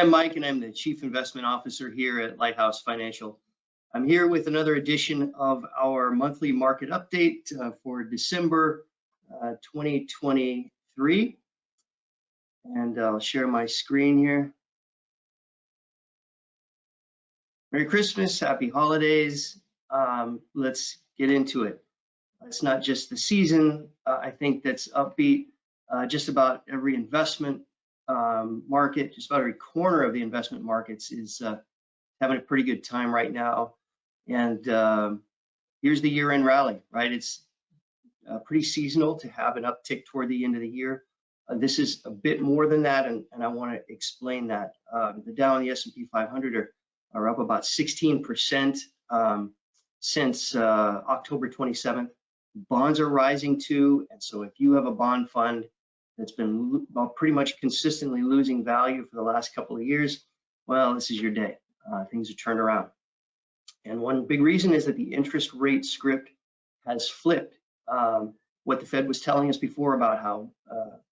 I'm Mike, and I'm the Chief Investment Officer here at Lighthouse Financial. I'm here with another edition of our monthly market update for December 2023. And I'll share my screen here. Merry Christmas, happy holidays. Let's get into it. It's not just the season, I think, that's upbeat. Just about every investment market, just about every corner of the investment markets is having a pretty good time right now. And here's the year-end rally, right? It's pretty seasonal to have an uptick toward the end of the year. This is a bit more than that, and I want to explain that. The Dow and the S&P 500 are up about 16% since October 27th. Bonds are rising too, and so if you have a bond fund that's been pretty much consistently losing value for the last couple of years, well, this is your day. Things are turned around. And one big reason is that the interest rate script has flipped. What the Fed was telling us before about how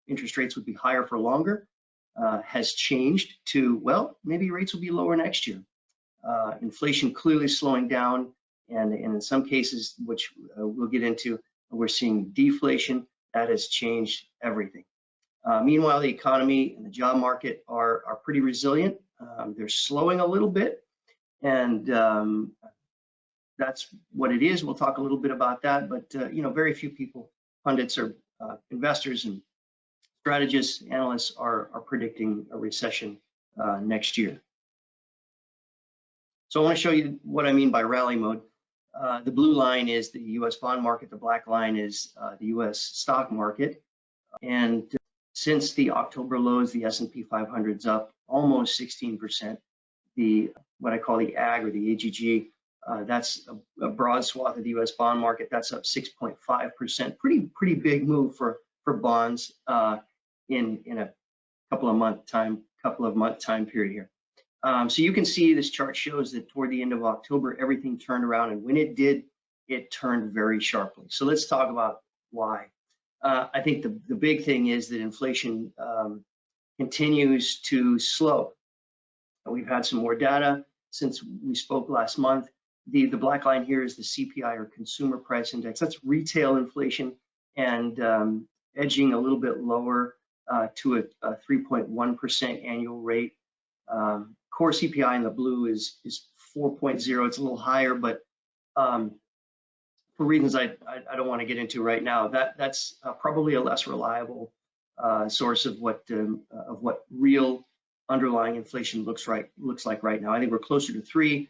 interest rates would be higher for longer has changed to, well, maybe rates will be lower next year. Inflation clearly slowing down, and in some cases, which we'll get into, we're seeing deflation. That has changed everything. Meanwhile, the economy and the job market are pretty resilient. They're slowing a little bit, and that's what it is. We'll talk a little bit about that, but very few people, pundits or investors and strategists, analysts are predicting a recession next year. So I want to show you what I mean by rally mode. The blue line is the U.S. bond market. The black line is the U.S. stock market. And since the October lows, the S&P 500's up almost 16%. What I call the AG or the AGG, that's a broad swath of the U.S. bond market. That's up 6.5%. Pretty big move for bonds in a couple of month time period here. So you can see this chart shows that toward the end of October, everything turned around, and when it did, it turned very sharply. So let's talk about why. I think the big thing is that inflation continues to slow. We've had some more data since we spoke last month. The black line here is the CPI, or Consumer Price Index. That's retail inflation, and edging a little bit lower to a 3.1% annual rate. Core CPI in the blue is 4.0. It's a little higher, but for reasons I don't want to get into right now, that's probably a less reliable source of what real underlying inflation looks like right now. I think we're closer to 3.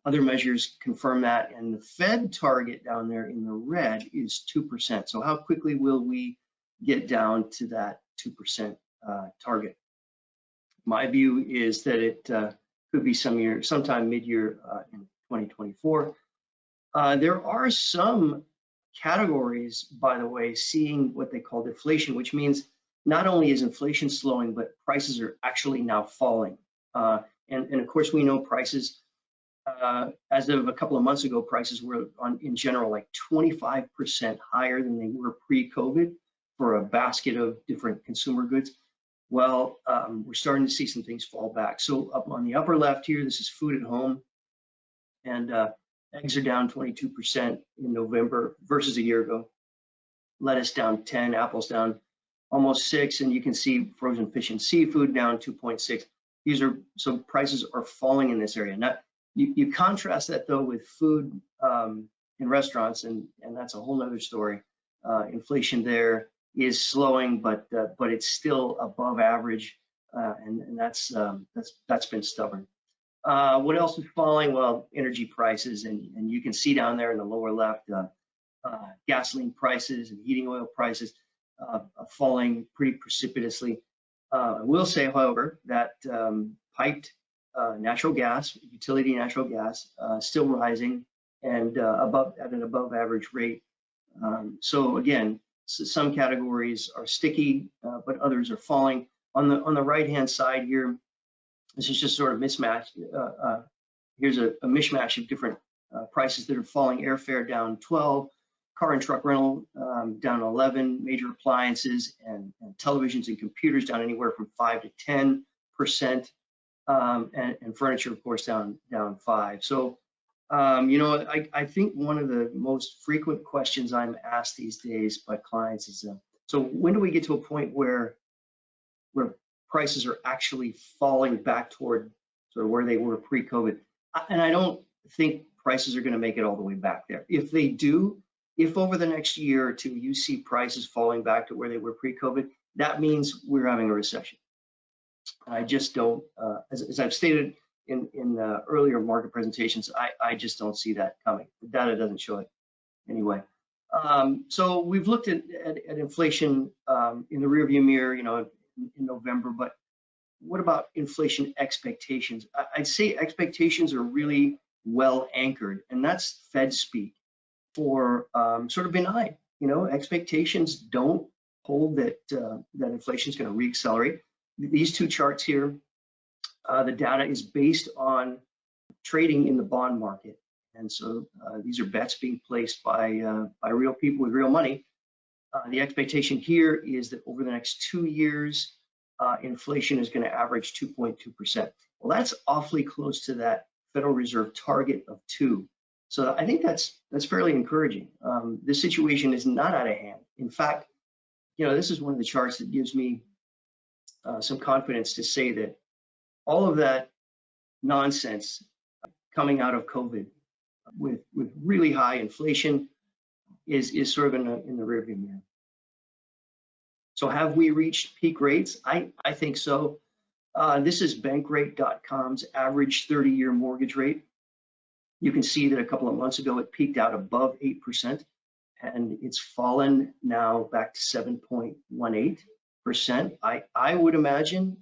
Other measures confirm that, and the Fed target down there in the red is 2%. So how quickly will we get down to that 2% target? My view is that it could be sometime mid-year in 2024. There are some categories, by the way, seeing what they call deflation, which means not only is inflation slowing, but prices are actually now falling. And of course, we know prices, as of a couple of months ago, prices were in general like 25% higher than they were pre-COVID for a basket of different consumer goods. Well, we're starting to see some things fall back. So up on the upper left here, this is food at home, and eggs are down 22% in November versus a year ago. Lettuce down 10, apples down almost 6, and you can see frozen fish and seafood down 2.6. So prices are falling in this area. Now, you contrast that though with food in restaurants, and that's a whole nother story. Inflation there is slowing, but it's still above average, and that's been stubborn. What else is falling? Well, energy prices, and you can see down there in the lower left, gasoline prices and heating oil prices falling pretty precipitously. I will say, however, that piped natural gas, utility natural gas, still rising and at an above average rate. So again, some categories are sticky, but others are falling. On the right-hand side here, this is just sort of mismatch. Here's a mishmash of different prices that are falling. Airfare down 12, car and truck rental down 11, major appliances and televisions and computers down anywhere from 5 to 10%. and furniture, of course, down 5. So, I think one of the most frequent questions I'm asked these days by clients is, so when do we get to a point where prices are actually falling back toward sort of where they were pre-COVID? And I don't think prices are going to make it all the way back there. If they do, if over the next year or two you see prices falling back to where they were pre-COVID, that means we're having a recession. I just don't, as I've stated in earlier market presentations, I just don't see that coming. The data doesn't show it anyway. So we've looked at inflation in the rearview mirror, in November, but what about inflation expectations? I'd say expectations are really well anchored, and that's Fed speak for sort of benign. Expectations don't hold that inflation is going to reaccelerate. These two charts here, the data is based on trading in the bond market, and so these are bets being placed by real people with real money. The expectation here is that over the next 2 years, inflation is going to average 2.2%. Well, that's awfully close to that Federal Reserve target of 2. So I think that's fairly encouraging. This situation is not out of hand. In fact, this is one of the charts that gives me some confidence to say that all of that nonsense coming out of COVID with really high inflation is sort of in the rearview mirror. So have we reached peak rates? I think so. This is Bankrate.com's average 30-year mortgage rate. You can see that a couple of months ago it peaked out above 8%, and it's fallen now back to 7.18%. I would imagine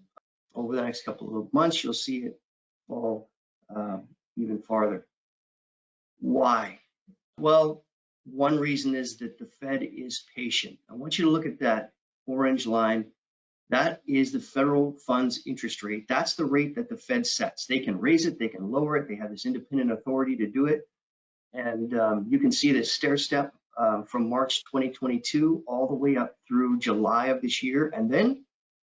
over the next couple of months you'll see it fall even farther. Why? Well, one reason is that the Fed is patient. I want you to look at that orange line. That is the federal funds interest rate. That's the rate that the Fed sets. They can raise it, they can lower it. They have this independent authority to do it. And you can see this stair step from March 2022 all the way up through July of this year, and then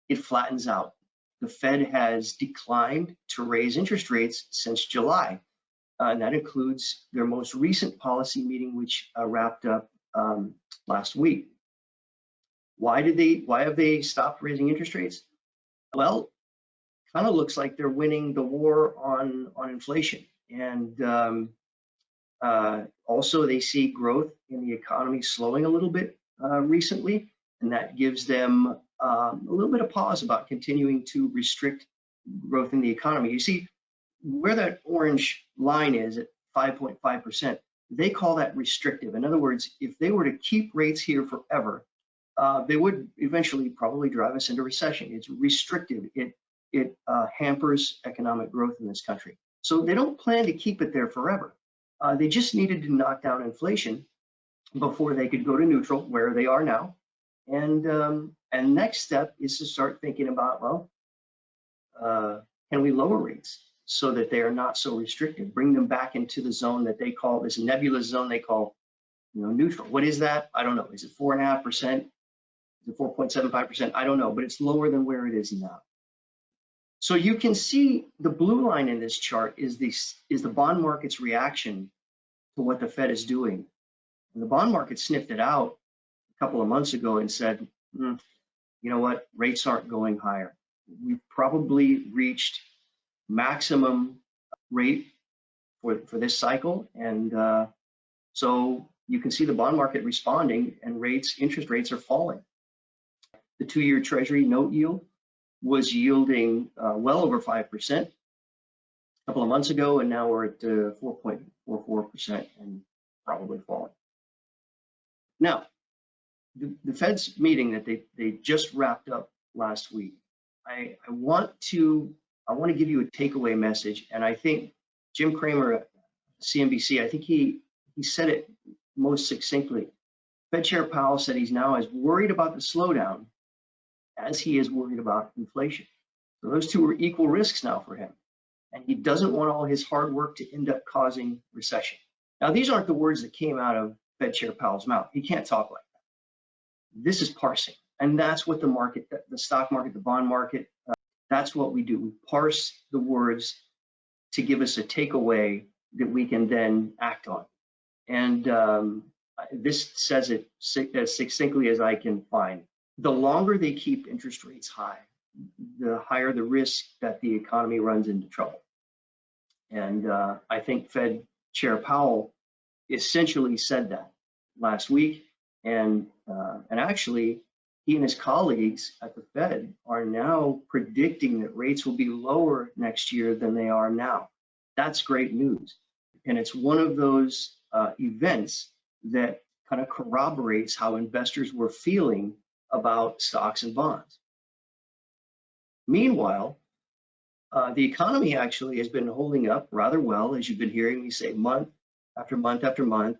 it flattens out. The Fed has declined to raise interest rates since July, and that includes their most recent policy meeting, which wrapped up last week. Why have they stopped raising interest rates? Well, kind of looks like they're winning the war on inflation, and also they see growth in the economy slowing a little bit recently, and that gives them a little bit of pause about continuing to restrict growth in the economy. You see where that orange line is at 5.5%, they call that restrictive. In other words, if they were to keep rates here forever, they would eventually probably drive us into recession. It's restrictive. It hampers economic growth in this country. So they don't plan to keep it there forever. They just needed to knock down inflation before they could go to neutral, where they are now. And next step is to start thinking about, well, can we lower rates so that they are not so restrictive? Bring them back into the zone that they call, this nebulous zone they call, neutral. What is that? I don't know. Is it 4.5%? Is it 4.75%? I don't know, but it's lower than where it is now. So you can see the blue line in this chart is the bond market's reaction to what the Fed is doing. And the bond market sniffed it out a couple of months ago and said, you know what, rates aren't going higher. We've probably reached maximum rate for this cycle. And so you can see the bond market responding, and interest rates are falling. The 2-year Treasury note yield was yielding well over 5% a couple of months ago, and now we're at 4.44% and probably falling. Now, the Fed's meeting that they just wrapped up last week, I want to give you a takeaway message, and I think Jim Cramer at CNBC, I think he said it most succinctly. Fed Chair Powell said he's now as worried about the slowdown as he is worried about inflation. So those two are equal risks now for him. And he doesn't want all his hard work to end up causing recession. Now, these aren't the words that came out of Fed Chair Powell's mouth. He can't talk like that. This is parsing. And that's what the market, the stock market, the bond market, That's what we do. We parse the words to give us a takeaway that we can then act on. And this says it as succinctly as I can find. The longer they keep interest rates high, the higher the risk that the economy runs into trouble. And I think Fed Chair Powell essentially said that last week. And actually, he and his colleagues at the Fed are now predicting that rates will be lower next year than they are now. That's great news. And it's one of those events that kind of corroborates how investors were feeling about stocks and bonds. Meanwhile, the economy actually has been holding up rather well, as you've been hearing me say month after month after month.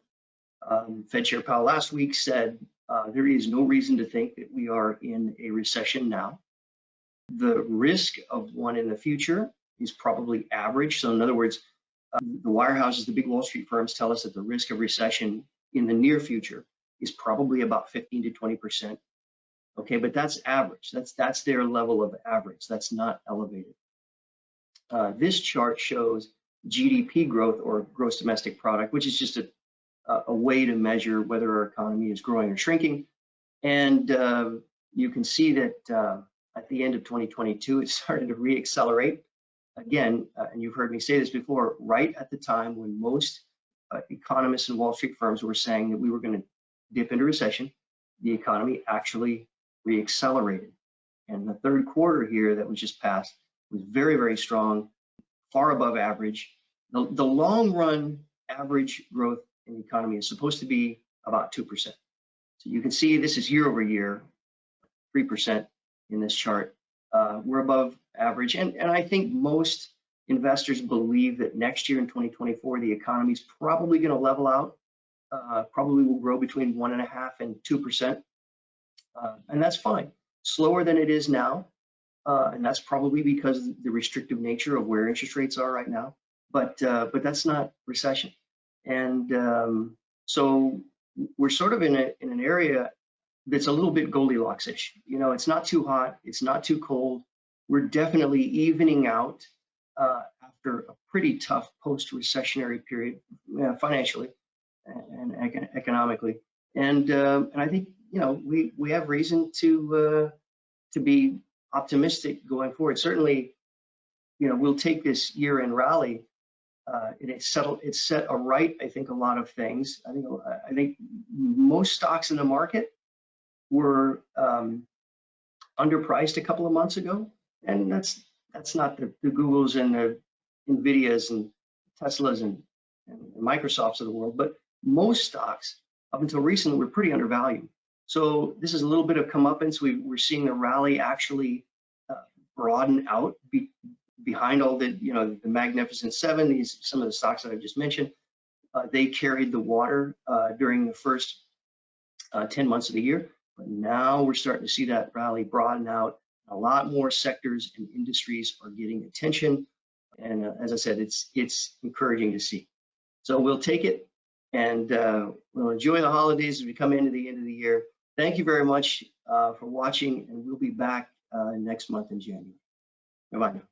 Fed Chair Powell last week said there is no reason to think that we are in a recession now. The risk of one in the future is probably average. So in other words, the wirehouses, the big Wall Street firms tell us that the risk of recession in the near future is probably about 15 to 20%. Okay, but that's average. That's their level of average. That's not elevated. This chart shows GDP growth, or gross domestic product, which is just a way to measure whether our economy is growing or shrinking. And you can see that at the end of 2022, it started to reaccelerate again. And you've heard me say this before, right at the time when most economists and Wall Street firms were saying that we were going to dip into recession, the economy actually reaccelerated. And the third quarter here that was just passed was very, very strong, far above average. The long run average growth in the economy is supposed to be about 2%. So you can see this is year over year, 3% in this chart. We're above average. And I think most investors believe that next year in 2024, the economy is probably going to level out, probably will grow between 1.5% and 2%. And that's fine, slower than it is now. And that's probably because of the restrictive nature of where interest rates are right now. But that's not recession. And so we're sort of in an area that's a little bit Goldilocks-ish. You know, it's not too hot, it's not too cold. We're definitely evening out after a pretty tough post-recessionary period, financially and economically. And I think, you know, we have reason to be optimistic going forward. Certainly, you know, we'll take this year-end rally. It set aright, I think, a lot of things. I think most stocks in the market were underpriced a couple of months ago, and that's not the Googles and the Nvidias and Teslas and Microsofts of the world, but most stocks up until recently were pretty undervalued. So this is a little bit of comeuppance. We're seeing the rally actually broaden out behind all the, you know, the Magnificent Seven. Some of the stocks that I just mentioned, they carried the water during the first 10 months of the year. But now we're starting to see that rally broaden out. A lot more sectors and industries are getting attention. And as I said, it's encouraging to see. So we'll take it, and we'll enjoy the holidays as we come into the end of the year. Thank you very much for watching, and we'll be back next month in January. Bye-bye now.